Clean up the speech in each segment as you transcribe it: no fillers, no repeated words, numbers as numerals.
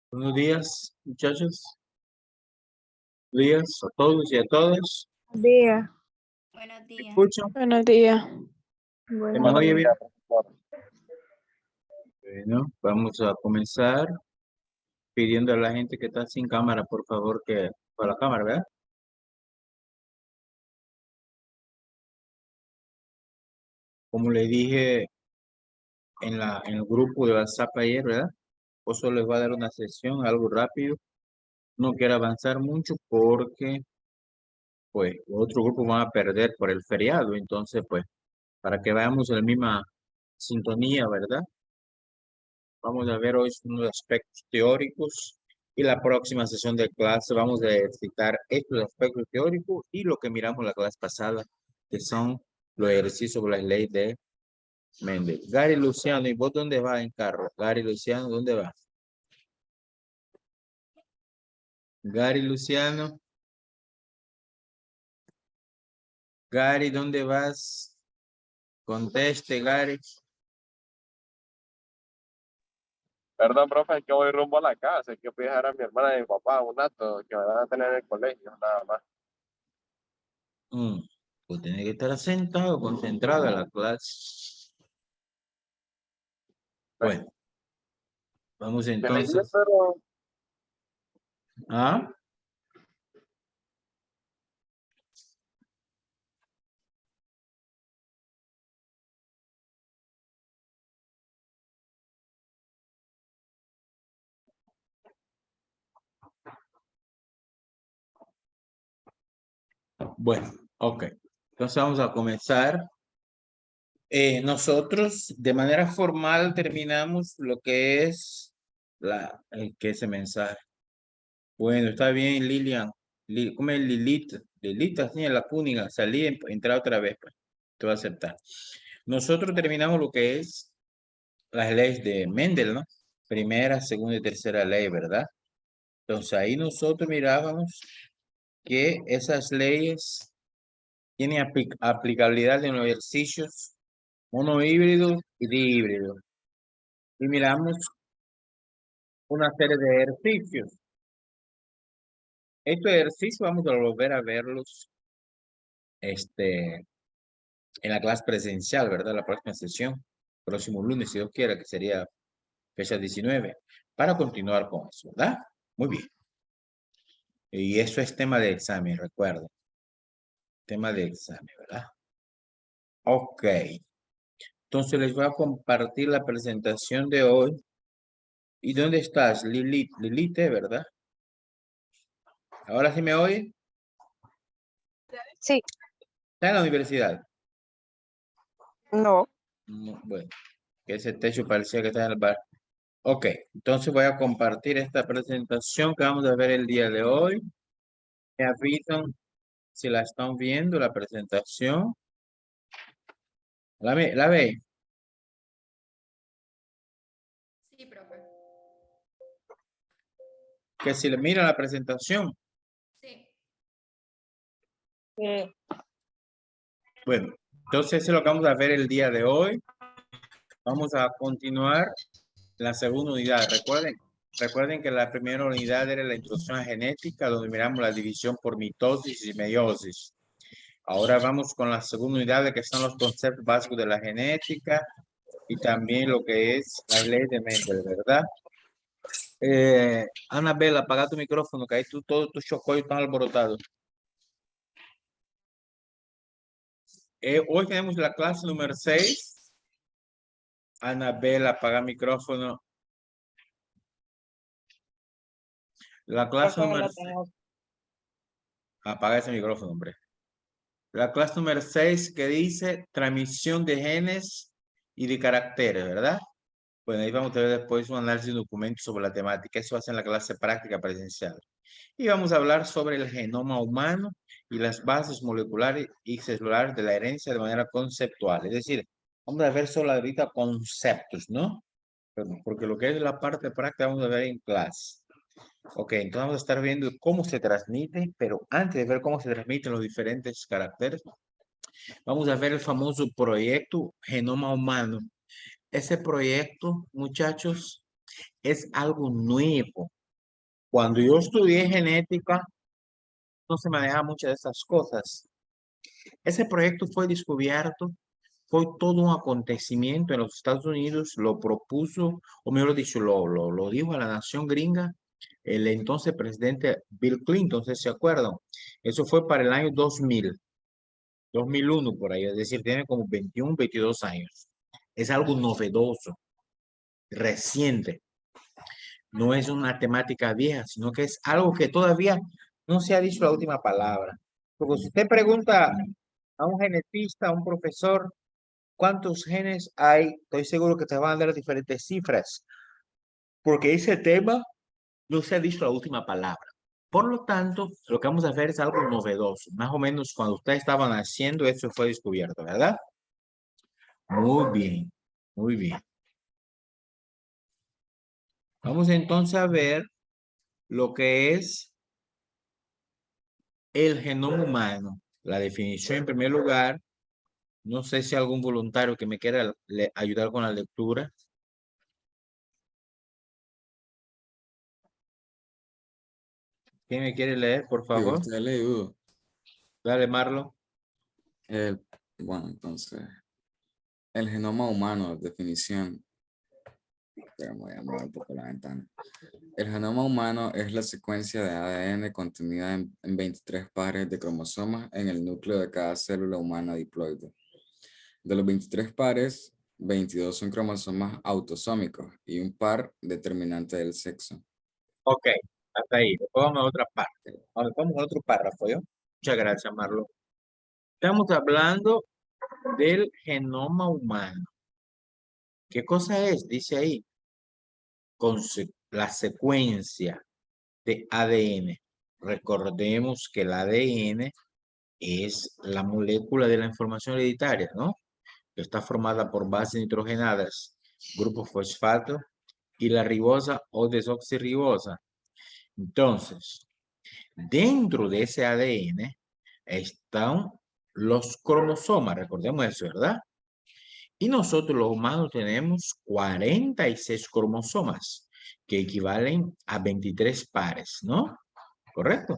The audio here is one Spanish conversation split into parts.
Buenos días, muchachos. Buenos días a todos y a todas. Día. Buenos ¿Me días. escuchan? Buenos días. ¿Se me Buenos oye días. bien? Bueno, vamos a comenzar pidiendo a la gente que está sin cámara, por favor, que para la cámara, ¿verdad? Como le dije en el grupo de WhatsApp ayer, ¿verdad? Pues solo les voy a dar una sesión, algo rápido. No quiero avanzar mucho porque, pues, los otros grupos van a perder por el feriado. Entonces, pues, para que veamos en la misma sintonía, ¿verdad? Vamos a ver hoy unos aspectos teóricos y la próxima sesión de clase vamos a citar estos aspectos teóricos y lo que miramos la clase pasada, que son los ejercicios sobre las leyes de Mendel. Gary Luciano, ¿y vos dónde vas en carro? Gary Luciano, ¿dónde vas? Gary Luciano. Gary, ¿dónde vas? Conteste, Gary. Perdón, profe, es que voy rumbo a la casa, es que fui a dejar a mi hermana y mi papá un acto que me van a tener en el colegio, nada más. Pues tiene que estar sentado, concentrado en la clase. Bueno, vamos Me leí, entonces. pero ¿Ah? Bueno, ok. Entonces vamos a comenzar. Nosotros de manera formal terminamos lo que es ese mensaje. Bueno, está bien, Lilian. ¿Cómo es Lilith? Lilith, así en la cúnica. Salí, entrar otra vez, pues. Te voy a aceptar. Nosotros terminamos lo que es las leyes de Mendel, ¿no? Primera, segunda y tercera ley, ¿verdad? Entonces ahí nosotros mirábamos que esas leyes tienen aplicabilidad en los ejercicios monohíbridos y dihíbridos. Y miramos una serie de ejercicios. Estos ejercicios vamos a volver a verlos en la clase presencial, ¿verdad? La próxima sesión, próximo lunes, si Dios quiera, que sería fecha 19, para continuar con eso, ¿verdad? Muy bien. Y eso es tema de examen, recuerden. Tema de examen, ¿verdad? Ok. Entonces les voy a compartir la presentación de hoy. ¿Y dónde estás, Lilith? Lilith, ¿verdad? ¿Ahora sí me oye? Sí. Está en la universidad. No. Bueno, que ese techo parecía que estaba en el bar. Ok, entonces voy a compartir esta presentación que vamos a ver el día de hoy. Me avisan si la están viendo, la presentación. ¿La ve? Sí, profe. Que si le mira la presentación. Sí. Sí. Bueno, entonces eso es lo que vamos a ver el día de hoy. Vamos a continuar la segunda unidad. Recuerden que la primera unidad era la introducción a genética, donde miramos la división por mitosis y meiosis. Ahora vamos con la segunda unidad, de que son los conceptos básicos de la genética y también lo que es la ley de Mendel, ¿verdad? Anabela, apaga tu micrófono, que ahí todos tus chocollos están alborotados. Hoy tenemos la clase número 6. Anabela, apaga micrófono. La clase Porque número lo 6. tengo. Apaga ese micrófono, hombre. La clase número 6 que dice transmisión de genes y de caracteres, ¿verdad? Bueno, ahí vamos a ver después un análisis de documentos sobre la temática. Eso va a ser en la clase práctica presencial. Y vamos a hablar sobre el genoma humano y las bases moleculares y celulares de la herencia de manera conceptual. Es decir, vamos a ver solo ahorita conceptos, ¿no? Porque lo que es la parte práctica vamos a ver en clase. Ok, entonces vamos a estar viendo cómo se transmite, pero antes de ver cómo se transmiten los diferentes caracteres, vamos a ver el famoso proyecto Genoma Humano. Ese proyecto, muchachos, es algo nuevo. Cuando yo estudié genética, no se manejaba muchas de esas cosas. Ese proyecto fue descubierto, fue todo un acontecimiento en los Estados Unidos, lo propuso, o mejor dicho, lo dijo a la nación gringa el entonces presidente Bill Clinton, ¿se acuerdan? Eso fue para el año 2001 por ahí, es decir, tiene como 21, 22 años. Es algo novedoso, reciente. No es una temática vieja, sino que es algo que todavía no se ha dicho la última palabra. Porque si usted pregunta a un genetista, a un profesor, ¿cuántos genes hay? Estoy seguro que te van a dar diferentes cifras, porque ese tema no se ha dicho la última palabra. Por lo tanto, lo que vamos a hacer es algo novedoso. Más o menos cuando ustedes estaban haciendo, eso fue descubierto, ¿verdad? Muy bien, muy bien. Vamos entonces a ver lo que es el genoma humano. La definición en primer lugar, no sé si algún voluntario que me quiera ayudar con la lectura. ¿Quién me quiere leer, por Si favor? usted le ayudo. Dale, Marlon. Bueno, entonces, el genoma humano, definición. Pero voy a mover un poco la ventana. El genoma humano es la secuencia de ADN contenida en 23 pares de cromosomas en el núcleo de cada célula humana diploide. De los 23 pares, 22 son cromosomas autosómicos y un par determinante del sexo. Ok, hasta ahí. Después vamos a otra parte. Ahora vamos a otro párrafo, ¿yo? Muchas gracias, Marlon. Estamos hablando del genoma humano. ¿Qué cosa es? Dice ahí, la secuencia de ADN. Recordemos que el ADN es la molécula de la información hereditaria, ¿no? Que está formada por bases nitrogenadas, grupo fosfato y la ribosa o desoxirribosa. Entonces, dentro de ese ADN están los cromosomas, recordemos eso, ¿verdad? Y nosotros los humanos tenemos 46 cromosomas, que equivalen a 23 pares, ¿no? ¿Correcto?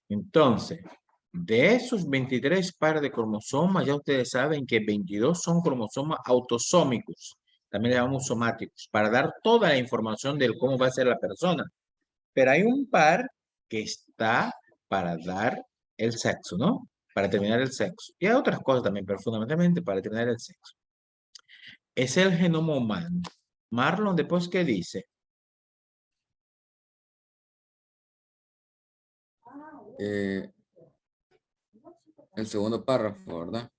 Entonces, de esos 23 pares de cromosomas, ya ustedes saben que 22 son cromosomas autosómicos, también le llamamos somáticos, para dar toda la información de cómo va a ser la persona. Pero hay un par que está para dar el sexo, ¿no? Para determinar el sexo. Y hay otras cosas también, pero fundamentalmente para determinar el sexo. Es el genoma humano. Marlon, después, ¿qué dice? El segundo párrafo, ¿verdad?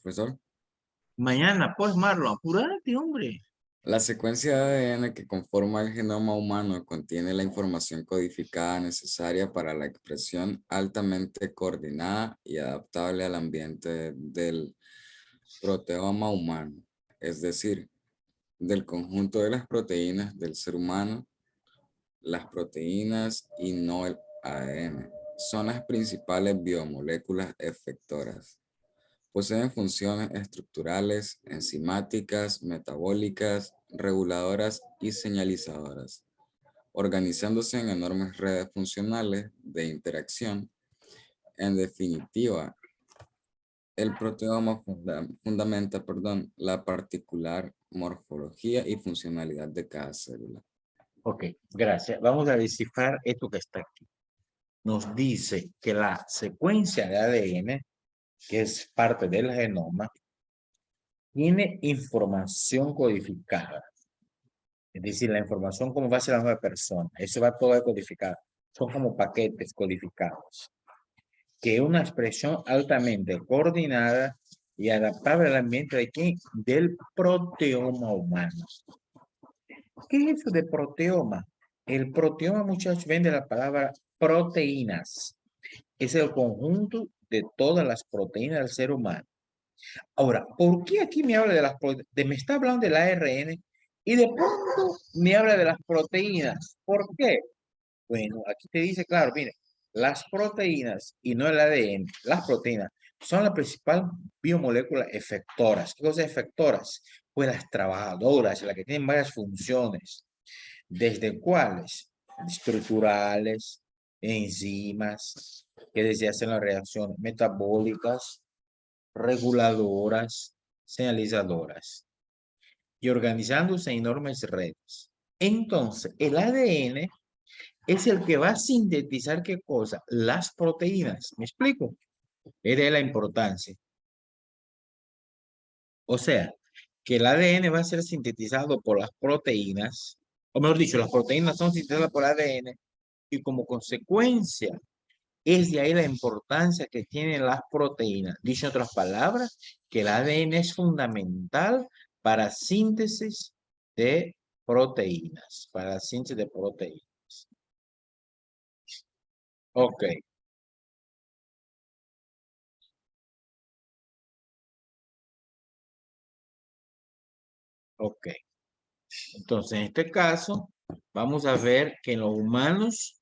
Profesor. Mañana, pues, Marlon, apúrate, hombre. La secuencia de ADN que conforma el genoma humano contiene la información codificada necesaria para la expresión altamente coordinada y adaptable al ambiente del proteoma humano, es decir, del conjunto de las proteínas del ser humano. Las proteínas y no el ADN son las principales biomoléculas efectoras. Poseen funciones estructurales, enzimáticas, metabólicas, reguladoras y señalizadoras, organizándose en enormes redes funcionales de interacción. En definitiva, el proteoma fundamenta, la particular morfología y funcionalidad de cada célula. Ok, gracias. Vamos a descifrar esto que está aquí. Nos dice que la secuencia de ADN, que es parte del genoma, tiene información codificada. Es decir, la información como va a ser la nueva persona. Eso va todo codificado. Son como paquetes codificados. Que es una expresión altamente coordinada y adaptable al ambiente de ¿quién? Del proteoma humano. ¿Qué es eso de proteoma? El proteoma, muchachos, viene de la palabra proteínas. Es el conjunto de todas las proteínas del ser humano. Ahora, ¿por qué aquí me habla de las proteínas? Me está hablando del ARN y de pronto me habla de las proteínas. ¿Por qué? Bueno, aquí te dice, claro, mire, las proteínas y no el ADN, las proteínas son la principal biomolécula efectoras. ¿Qué cosas efectoras? Pues las trabajadoras, las que tienen varias funciones. ¿Desde cuáles? Estructurales, enzimas, que desde hacen las reacciones metabólicas, reguladoras, señalizadoras, y organizándose en enormes redes. Entonces, el ADN es el que va a sintetizar ¿qué cosa? Las proteínas. ¿Me explico? Es de la importancia. O sea, que el ADN va a ser sintetizado por las proteínas, o mejor dicho, las proteínas son sintetizadas por ADN y como consecuencia es de ahí la importancia que tienen las proteínas. Dicho en otras palabras, que el ADN es fundamental para síntesis de proteínas, para síntesis de proteínas. Ok. Ok. Entonces, en este caso, vamos a ver que en los humanos,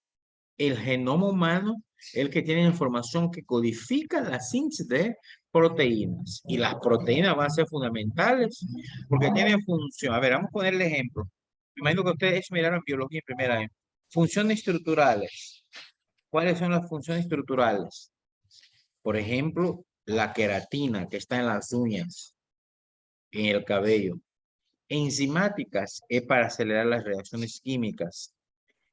el genoma humano es el que tiene información que codifica la síntesis de proteínas. Y las proteínas van a ser fundamentales porque tienen función. A ver, vamos a poner el ejemplo. Me imagino que ustedes miraron biología en primera vez. Funciones estructurales. ¿Cuáles son las funciones estructurales? Por ejemplo, la queratina que está en las uñas, en el cabello. Enzimáticas es para acelerar las reacciones químicas.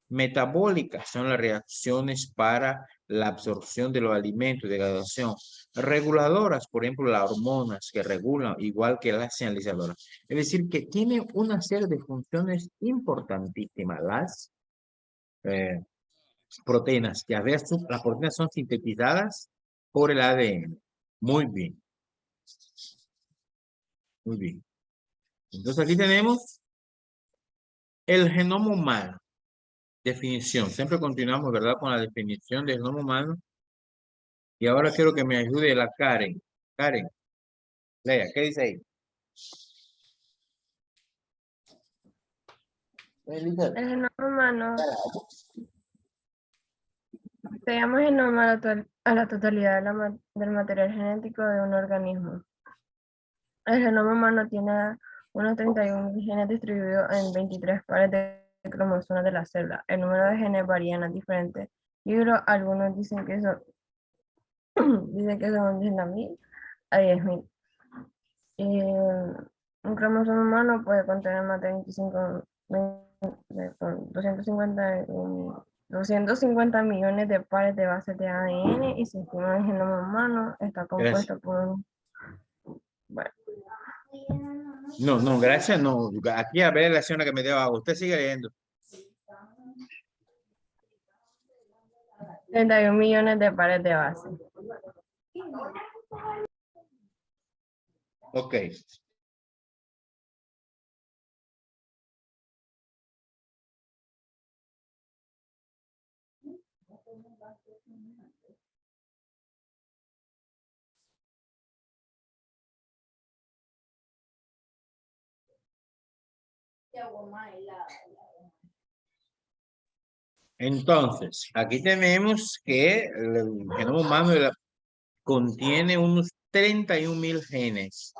Metabólicas son las reacciones para la absorción de los alimentos, degradación. Reguladoras, por ejemplo, las hormonas que regulan, igual que las señalizadoras. Es decir, que tiene una serie de funciones importantísimas. Las proteínas, que a veces las proteínas son sintetizadas por el ADN. Muy bien. Muy bien. Entonces aquí tenemos el genoma humano. Definición. Siempre continuamos, ¿verdad? Con la definición del genoma humano. Y ahora quiero que me ayude la Karen. Karen, lea, ¿qué dice ahí? El genoma humano se llama genoma a la totalidad del material genético de un organismo. El genoma humano tiene unos 31 genes distribuidos en 23 pares de cromosomas de la célula. El número de genes varía en las diferentes libros. Algunos dicen que son, dicen que son 10.000 a 10.000. Un cromosoma humano puede contener más de 250 millones de pares de bases de ADN y se estima el genoma humano está compuesto por... Bueno. No, gracias, no. Aquí a ver la acción que me dio abajo. Usted sigue leyendo. 31 millones de pares de base. Ok. Entonces, aquí tenemos que el genoma humano contiene unos 31.000 genes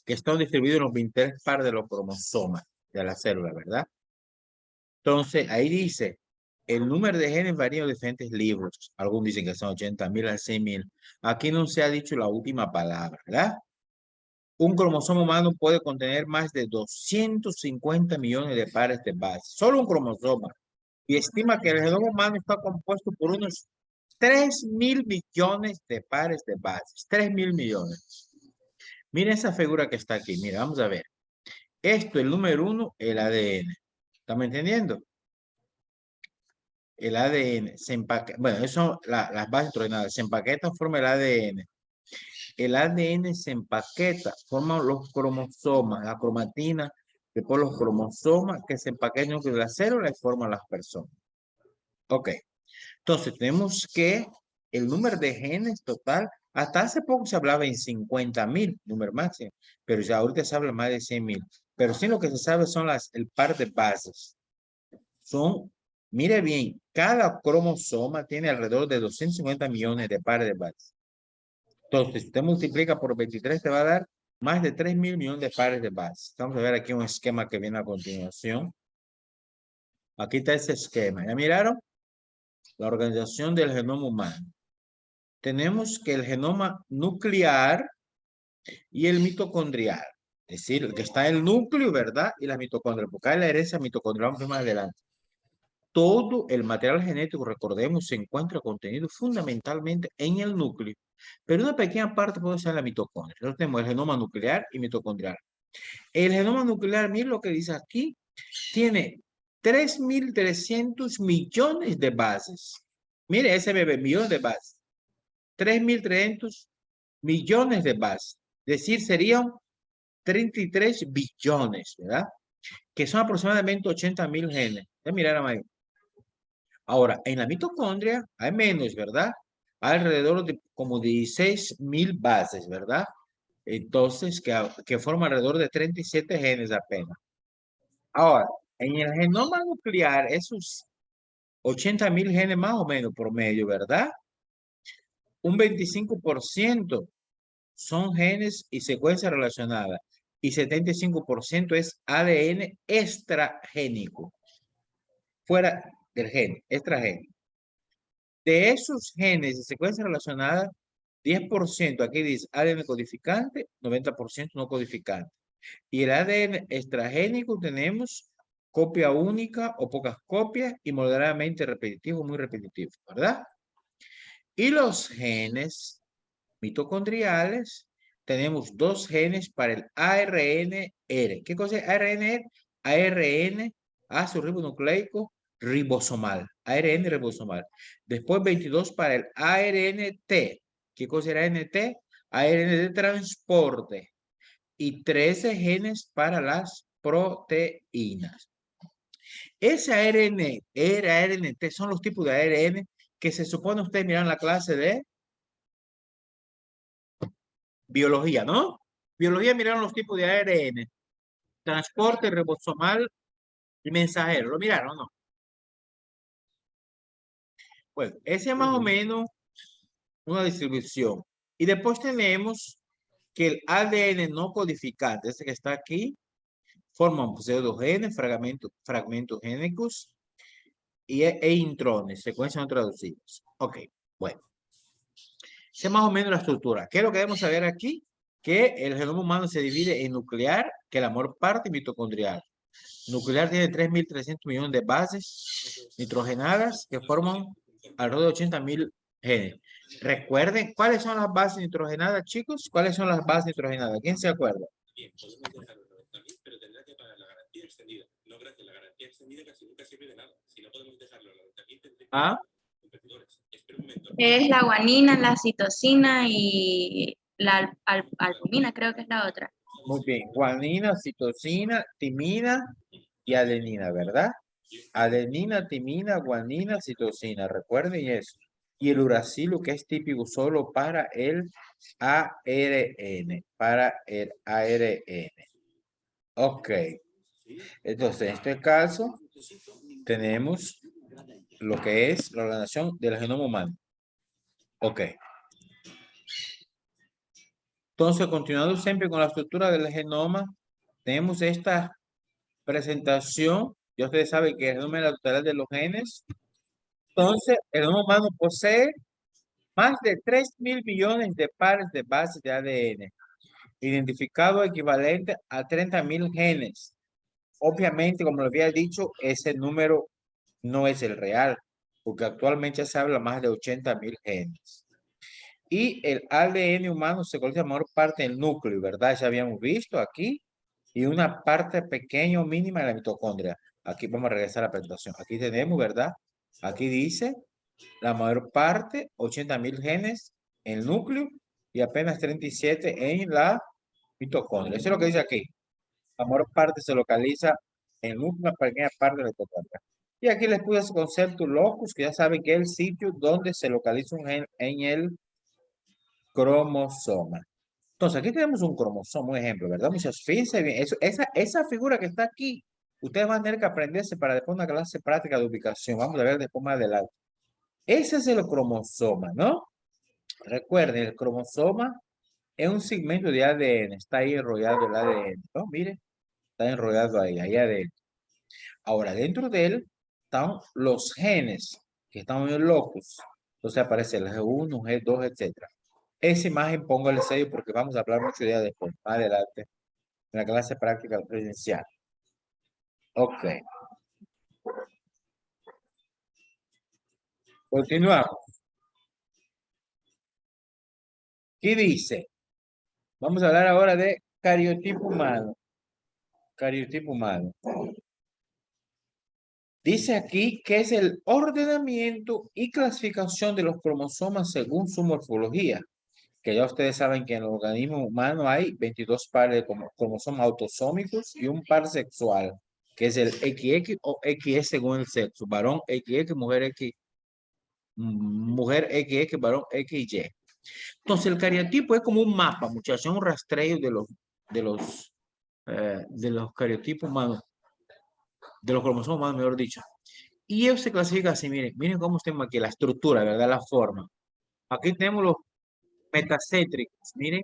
que están distribuidos en los 23 pares de los cromosomas de la célula, ¿verdad? Entonces, ahí dice, el número de genes varía en diferentes libros. Algunos dicen que son 80.000 a 100.000. Aquí no se ha dicho la última palabra, ¿verdad? Un cromosoma humano puede contener más de 250 millones de pares de base. Solo un cromosoma. Y estima que el genoma humano está compuesto por unos 3.000 millones de pares de bases. 3.000 millones. Miren esa figura que está aquí. Mira, vamos a ver. Esto, el número 1, el ADN. ¿Estamos entendiendo? El ADN se empaqueta. Bueno, eso son las bases nitrogenadas. Se empaquetan, forma el ADN. El ADN se empaqueta, forman los cromosomas, la cromatina, después los cromosomas que se empaquetan con la célula y forman las personas. Ok. Entonces, tenemos que el número de genes total, hasta hace poco se hablaba en 50.000, número máximo, pero ya ahorita se habla más de 100.000. Pero sí lo que se sabe son el par de bases. Mire bien, cada cromosoma tiene alrededor de 250 millones de pares de bases. Entonces, si usted multiplica por 23, te va a dar más de 3.000 millones de pares de bases. Vamos a ver aquí un esquema que viene a continuación. Aquí está ese esquema. ¿Ya miraron? La organización del genoma humano. Tenemos que el genoma nuclear y el mitocondrial. Es decir, que está el núcleo, ¿verdad? Y la mitocondria. Porque hay la herencia mitocondrial, vamos a ver más adelante. Todo el material genético, recordemos, se encuentra contenido fundamentalmente en el núcleo. Pero una pequeña parte puede ser la mitocondria. Entonces tenemos el genoma nuclear y mitocondrial. El genoma nuclear, miren lo que dice aquí, tiene 3.300 millones de bases. Mire ese bebé, millones de bases. 3.300 millones de bases. Es decir, serían 33 billones, ¿verdad? Que son aproximadamente 80.000 genes. Ya miraron ahí. Ahora, en la mitocondria hay menos, ¿verdad? Hay alrededor de como 16.000 bases, ¿verdad? Entonces, que forman alrededor de 37 genes apenas. Ahora, en el genoma nuclear, esos 80.000 genes más o menos promedio, ¿verdad? Un 25% son genes y secuencias relacionadas y 75% es ADN extragénico, fuera del gen, extragénico. De esos genes y secuencias relacionadas, 10% aquí dice ADN codificante, 90% no codificante. Y el ADN extragénico tenemos copia única o pocas copias y moderadamente repetitivo, muy repetitivo, ¿verdad? Y los genes mitocondriales, tenemos dos genes para el ARNR. ¿Qué cosa es ARNR? ARN, ácido ribonucleico ribosomal. ARN ribosomal. Después 22 para el ARNT. ¿Qué cosa era ARNT? ARN de transporte. Y 13 genes para las proteínas. Ese ARNT son los tipos de ARN que se supone ustedes miran la clase de biología, ¿no? Biología miraron los tipos de ARN, transporte, ribosomal y mensajero. ¿Lo miraron, no? Bueno, ese es más o menos una distribución. Y después tenemos que el ADN no codificante, ese que está aquí, forman pseudogenes, fragmentos génicos e intrones, secuencias no traducidas. Ok, bueno. Esa es más o menos la estructura. ¿Qué es lo que debemos saber aquí? Que el genoma humano se divide en nuclear, que la mayor parte mitocondrial. Nuclear tiene 3.300 millones de bases nitrogenadas que forman alrededor de 80.000 genes. Recuerden, ¿cuáles son las bases nitrogenadas, chicos? ¿Cuáles son las bases nitrogenadas? ¿Quién se acuerda? Bien, podemos dejar los 90.000, pero tendrá que pagar la garantía extendida. No, gracias, la garantía extendida casi nunca sirve de nada. Si no podemos dejarlo a los 90.000, tendré que ¿Ah? competidores. Espero Es la guanina, la citosina y la albumina, creo que es la otra. Muy bien. Guanina, citosina, timina y adenina, ¿verdad? Adenina, timina, guanina, citosina. Recuerden eso. Y el uracilo que es típico solo para el ARN. Para el ARN. Ok. Entonces, en este caso, tenemos lo que es la ordenación del genoma humano. Ok. Entonces, continuando siempre con la estructura del genoma, tenemos esta presentación. Ya ustedes saben que el genoma es la totalidad de los genes. Entonces, el genoma humano posee más de 3.000 millones de pares de bases de ADN, identificado equivalente a 30.000 genes. Obviamente, como lo había dicho, ese número no es el real, porque actualmente se habla más de 80.000 genes. Y el ADN humano se conoce la mayor parte del núcleo, ¿verdad? Ya habíamos visto aquí. Y una parte pequeña o mínima de la mitocondria. Aquí vamos a regresar a la presentación. Aquí tenemos, ¿verdad? Aquí dice la mayor parte, 80.000 genes en el núcleo y apenas 37 en la mitocondria. Eso es lo que dice aquí. La mayor parte se localiza en una pequeña parte de la mitocondria. Y aquí les puse ese concepto locus, que ya saben que es el sitio donde se localiza un gen en el cromosoma. Entonces, aquí tenemos un cromosoma, un ejemplo, ¿verdad? Muchachos, fíjense bien, esa figura que está aquí, ustedes van a tener que aprenderse para después una clase práctica de ubicación. Vamos a ver después más adelante. Ese es el cromosoma, ¿no? Recuerden, el cromosoma es un segmento de ADN, está ahí enrollado el ADN, ¿no? Mire, está enrollado ahí adentro. Ahora, dentro de él están los genes que están en el locus. Entonces aparece el G1, G2, etc. Esa imagen pongo el sello porque vamos a hablar mucho de ella después, más adelante, en la clase práctica presencial. Ok. Continuamos. ¿Qué dice? Vamos a hablar ahora de cariotipo humano. Cariotipo humano. Dice aquí que es el ordenamiento y clasificación de los cromosomas según su morfología. Que ya ustedes saben que en el organismo humano hay 22 pares de cromosomas autosómicos y un par sexual, que es el XX o XY según el sexo. Varón XX, mujer XX, varón XY. Entonces el cariotipo es como un mapa, muchachos, un rastreo de los cariotipos humanos, de los cromosomas humanos, mejor dicho. Y eso se clasifica así, miren cómo tenemos aquí la estructura, ¿verdad? La forma. Aquí tenemos los metacéntricos, miren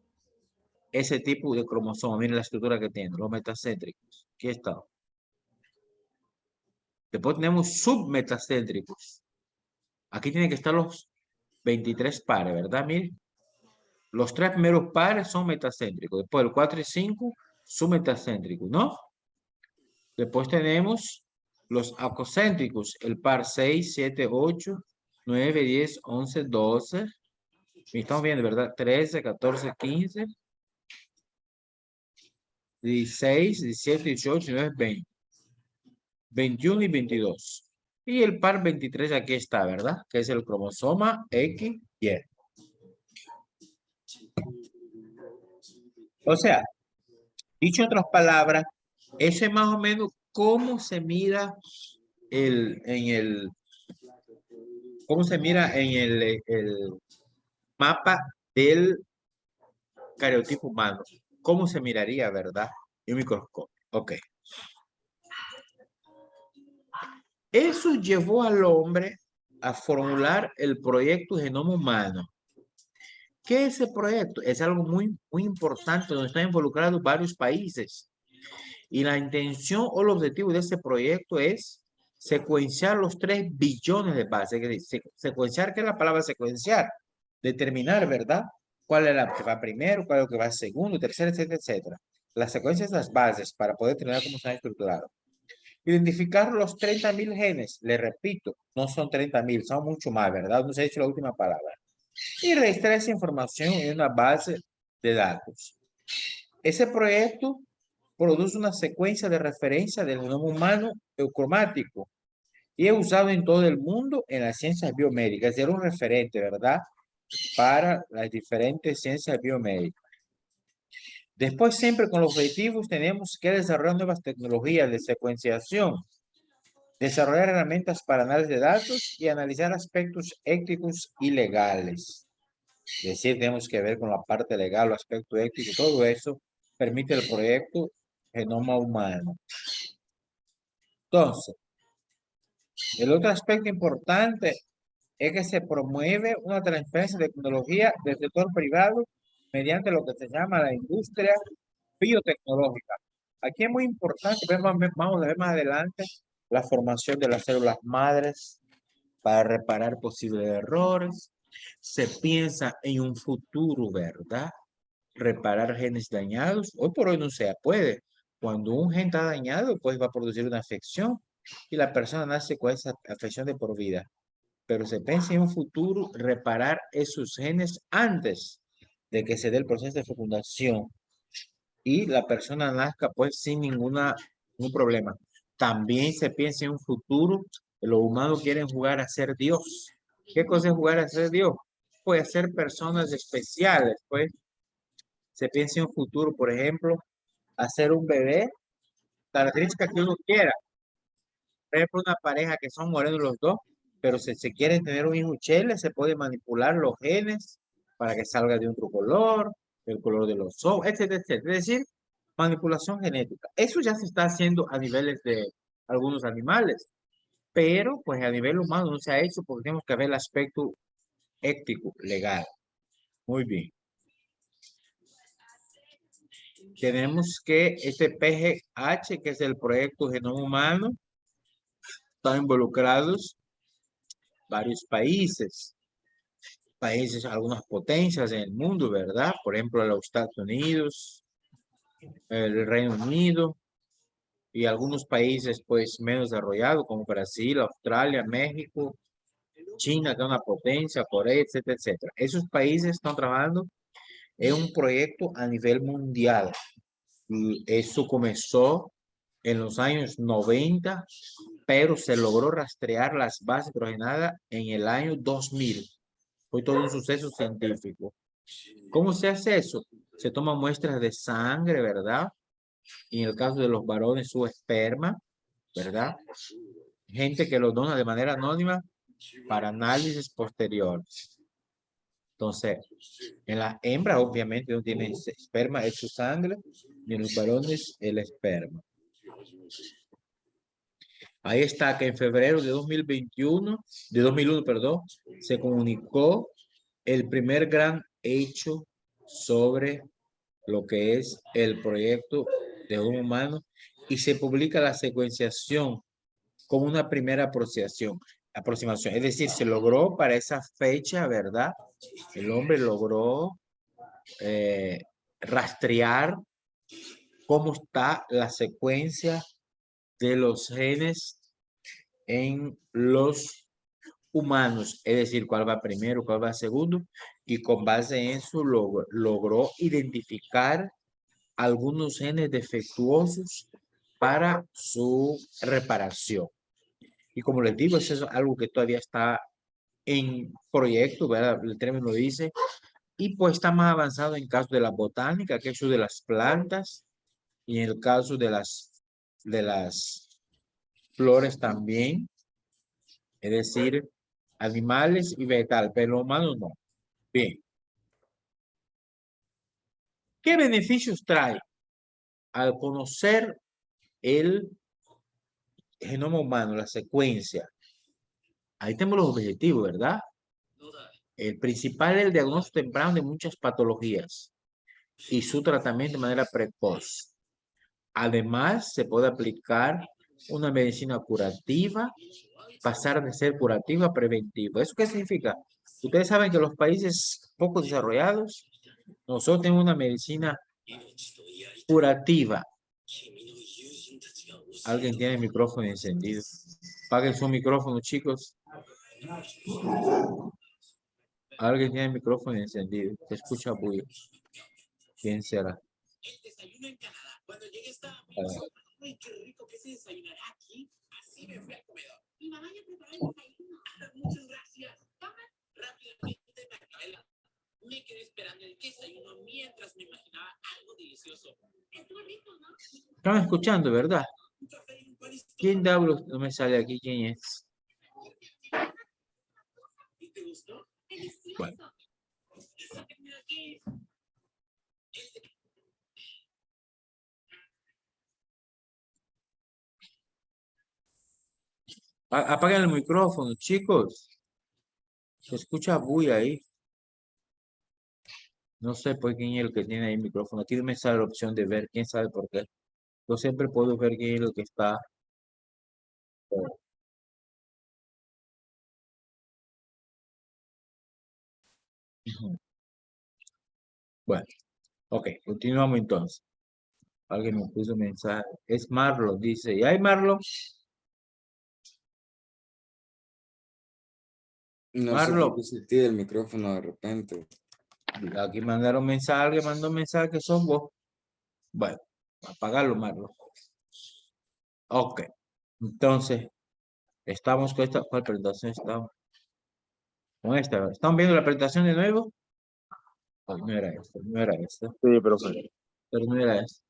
ese tipo de cromosoma, miren la estructura que tienen, los metacéntricos. Aquí está. Después tenemos submetacéntricos. Aquí tienen que estar los 23 pares, ¿verdad? Miren. Los 3 primeros pares son metacéntricos. Después el 4 y 5 son metacéntricos, ¿no? Después tenemos los acocéntricos. El par 6, 7, 8, 9, 10, 11, 12. Estamos viendo, ¿verdad? 13, 14, 15, 16, 17, 18, 19, 20. 21 y 22. Y el par 23 aquí está, ¿verdad? Que es el cromosoma XY. O sea, dicho en otras palabras, eso es más o menos cómo se mira cómo se mira en el mapa del cariotipo humano. ¿Cómo se miraría, verdad? En un microscopio. Ok. Eso llevó al hombre a formular el proyecto Genoma Humano. ¿Qué es ese proyecto? Es algo muy importante donde están involucrados varios países. Y la intención o el objetivo de ese proyecto es secuenciar los 3 billones de bases. Secuenciar, ¿qué es la palabra secuenciar? Determinar, ¿verdad? ¿Cuál es la que va primero, cuál es la que va segundo, tercero, etcétera, etcétera? La secuencia de las bases para poder determinar cómo están estructurados. Identificar los 30.000 genes, le repito, no son 30.000, son mucho más, ¿verdad? No se ha dicho la última palabra. Y registrar esa información en una base de datos. Ese proyecto produce una secuencia de referencia del genoma humano eucromático y es usado en todo el mundo en las ciencias biomédicas. Era un referente, ¿verdad? Para las diferentes ciencias biomédicas. Después, siempre con los objetivos, tenemos que desarrollar nuevas tecnologías de secuenciación, desarrollar herramientas para análisis de datos y analizar aspectos éticos y legales. Es decir, tenemos que ver con la parte legal, el aspecto ético, todo eso permite el proyecto Genoma Humano. Entonces, el otro aspecto importante es que se promueve una transferencia de tecnología del sector privado mediante lo que se llama la industria biotecnológica. Aquí es muy importante, vamos a ver más adelante, la formación de las células madres para reparar posibles errores. Se piensa en un futuro, ¿verdad? Reparar genes dañados. Hoy por hoy no se puede. Cuando un gen está dañado, pues va a producir una afección y la persona nace con esa afección de por vida. Pero se piensa en un futuro reparar esos genes antes de que se dé el proceso de fecundación y la persona nazca pues sin ningún problema. También se piensa en un futuro, los humanos quieren jugar a ser Dios. ¿Qué cosa es jugar a ser Dios? Pues ser personas especiales, pues se piensa en un futuro, por ejemplo, hacer un bebé, característica que uno quiera. Por ejemplo, una pareja que son morenos los dos, pero si se quieren tener un hijo chele, se puede manipular los genes para que salga de otro color, el color de los ojos, etcétera, etcétera. Es decir, manipulación genética. Eso ya se está haciendo a niveles de algunos animales, pero pues a nivel humano no se ha hecho porque tenemos que ver el aspecto ético, legal. Muy bien. Tenemos que este PGH, que es el proyecto Genoma Humano, están involucrados varios países, algunas potencias en el mundo, ¿verdad? Por ejemplo, los Estados Unidos, el Reino Unido y algunos países pues menos desarrollados como Brasil, Australia, México, China, que es una potencia, Corea, etcétera, etcétera. Esos países están trabajando en un proyecto a nivel mundial. Y eso comenzó en los años 90, pero se logró rastrear las bases hidrogenadas en el año 2000. Fue todo un suceso científico. ¿Cómo se hace eso? Se toman muestras de sangre, ¿verdad? Y en el caso de los varones, su esperma, ¿verdad? Gente que lo dona de manera anónima para análisis posteriores. Entonces, en las hembras, obviamente, no tienen esperma, es su sangre, y en los varones, el esperma. Ahí está que en febrero de 2001, perdón, se comunicó el primer gran hecho sobre lo que es el proyecto de un humano y se publica la secuenciación como una primera aproximación. Es decir, se logró para esa fecha, ¿verdad? El hombre logró rastrear cómo está la secuencia de los genes en los humanos, es decir, cuál va primero, cuál va segundo, y con base en eso logró identificar algunos genes defectuosos para su reparación. Y como les digo, eso es algo que todavía está en proyecto, ¿verdad? El término dice, y pues está más avanzado en caso de la botánica, que es eso de las plantas, y en el caso de las flores también, es decir, animales y vegetal, pero humanos no. Bien. ¿Qué beneficios trae al conocer el genoma humano, la secuencia? Ahí tenemos los objetivos, ¿verdad? El principal es el diagnóstico temprano de muchas patologías y su tratamiento de manera precoz. Además, se puede aplicar una medicina curativa, pasar de ser curativa a preventiva. ¿Eso qué significa? Ustedes saben que los países poco desarrollados, nosotros tenemos una medicina curativa. Alguien tiene el micrófono encendido. Apaguen su micrófono, chicos. Alguien tiene el micrófono encendido. Se escucha bullo. ¿Quién será? El desayuno en Canadá. Cuando llegué estaba muy ay, qué rico que se desayunará aquí. Así me fui al comedor. Mi mamá ya preparó el desayuno. Muchas gracias. Toma. Rápidamente me acabé la... Me quedé esperando el desayuno mientras me imaginaba algo delicioso. Estuvo rico, ¿no? Están escuchando, ¿verdad? Un café y un panito. ¿Quién diablos no me sale aquí? ¿Quién es? ¿Y te gustó? Delicioso. Bueno. Sáquenme de aquí. Apaguen el micrófono, chicos. Se escucha bulla ahí. No sé por quién es el que tiene ahí el micrófono. Aquí no me sale la opción de ver. ¿Quién sabe por qué? Yo siempre puedo ver quién es el que está. Ujú. Bueno, ok. Continuamos entonces. Alguien me puso un mensaje. Es Marlon, dice. ¿Y hay Marlon? No sé Marlon. por qué se tira el micrófono de repente. Aquí mandaron mensaje. Alguien mandó un mensaje que son vos. Bueno, apagarlo, Marlon. Ok. Entonces, estamos con esta. ¿Cuál presentación estamos? Con esta. ¿Están viendo la presentación de nuevo? Ay, no era esto, no era esto, Sí, profe. pero no era esto.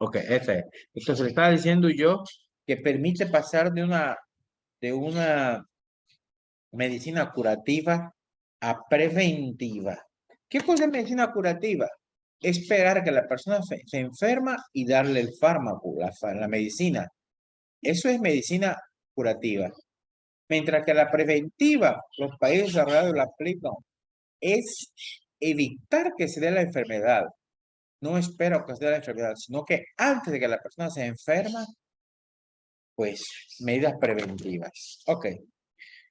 Ok, esta es. Entonces le estaba diciendo yo que permite pasar de una medicina curativa a preventiva. ¿Qué cosa es medicina curativa? Esperar que la persona se enferma y darle el fármaco, la medicina. Eso es medicina curativa. Mientras que la preventiva, los países desarrollados la aplican, es evitar que se dé la enfermedad. No espera que se dé la enfermedad, sino que antes de que la persona se enferma, pues medidas preventivas. Ok.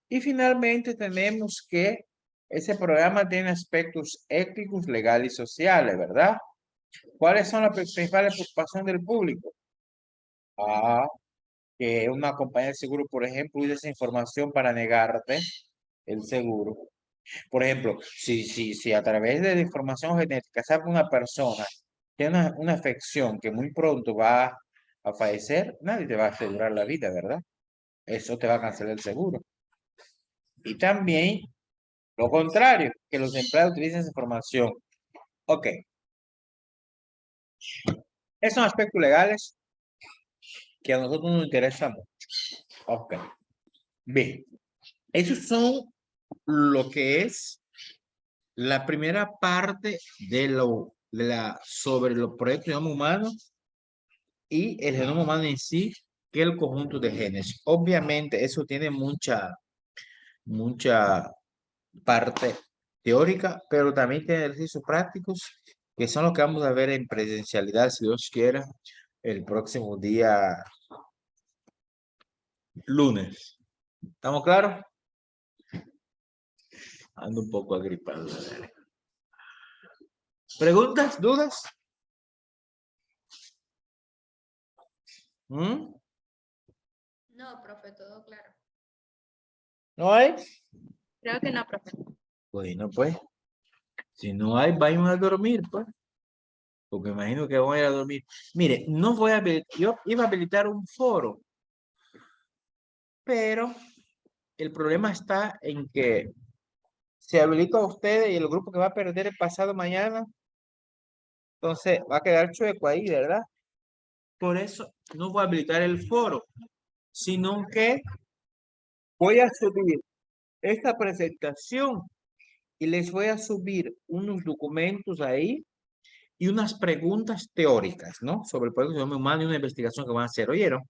Y finalmente tenemos que ese programa tiene aspectos éticos, legales y sociales, ¿verdad? ¿Cuáles son las principales preocupaciones del público? Que una compañía de seguro, por ejemplo, use esa información para negarte el seguro. Por ejemplo, si a través de la información genética sabe que una persona tiene una afección que muy pronto va a fallecer, nadie te va a asegurar la vida, ¿verdad? Eso te va a cancelar el seguro. Y también lo contrario, que los empleados utilicen esa información. Ok. Esos son aspectos legales que a nosotros nos interesan mucho. Ok. Bien. Esos son lo que es la primera parte sobre los proyectos de genoma humano y el genoma humano en sí, que es el conjunto de genes. Obviamente, eso tiene mucha parte teórica, pero también tiene ejercicios prácticos, que son los que vamos a ver en presencialidad, si Dios quiera, el próximo día lunes. ¿Estamos claros? Ando un poco agripado. ¿Preguntas? ¿Dudas? ¿Mm? No, profe, todo claro. ¿No hay? Creo que no, profe. Bueno, pues, si no hay, vayan a dormir, pues. Porque imagino que voy a dormir. Mire, no voy a yo iba a habilitar un foro, pero el problema está en que se habilita a ustedes y el grupo que va a perder el pasado mañana, entonces va a quedar chueco ahí, ¿verdad? Por eso no voy a habilitar el foro, sino que voy a subir esta presentación y les voy a subir unos documentos ahí y unas preguntas teóricas, ¿no? Sobre el proyecto de genoma humano y una investigación que van a hacer, ¿oyeron?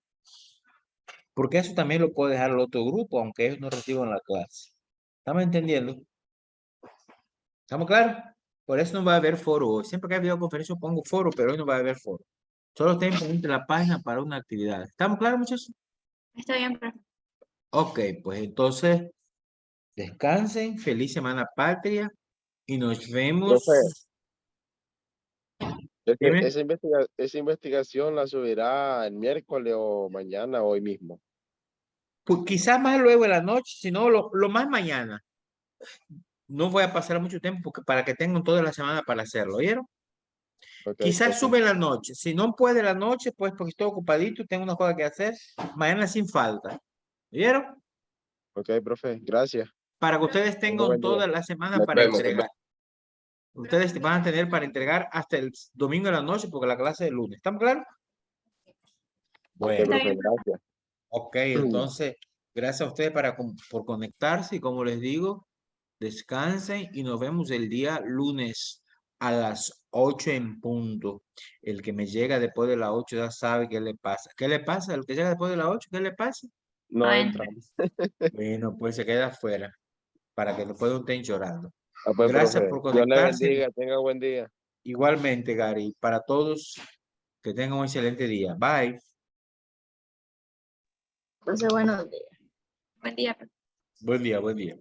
Porque eso también lo puede dejar el otro grupo, aunque ellos no reciban la clase. ¿Estamos entendiendo? ¿Estamos claros? Por eso no va a haber foro hoy. Siempre que hay videoconferencia pongo foro, pero hoy no va a haber foro. Solo tengo pendiente la página para una actividad. ¿Estamos claros, muchachos? Está bien, profe. Ok, pues entonces descansen. Feliz Semana Patria y nos vemos. Profe, Dime. esa investigación la subirá el miércoles o mañana, hoy mismo. Pues quizás más luego en la noche, si no, lo más mañana. No voy a pasar mucho tiempo porque para que tengan toda la semana para hacerlo, ¿oyeron? Ok, Quizás profe. sube en la noche. Si no puede la noche, pues porque estoy ocupadito, tengo una cosa que hacer. Mañana sin falta. ¿Vieron? Ok, profe, gracias. Para que ustedes Tenga tengan buen día. toda la semana Nos para vemos. entregar. Ustedes van a tener para entregar hasta el domingo de la noche porque la clase es el lunes. ¿Estamos claros? Ok, Bueno, Está profe, bien. gracias. ok, entonces, gracias a ustedes por conectarse y como les digo, descansen y nos vemos el día lunes a las 8 en punto. El que me llega después de las 8 ya sabe qué le pasa. ¿Qué le pasa? El que llega después de las 8, ¿qué le pasa? No Bueno. entra. Bueno, pues se queda afuera para que después no estén llorando. Ah, pues, Gracias profe, por Dios le conectarse. bendiga. Tenga buen día. Igualmente, Gary. Para todos, que tengan un excelente día. Bye. Entonces, buenos días. Buen día. Buen día, buen día.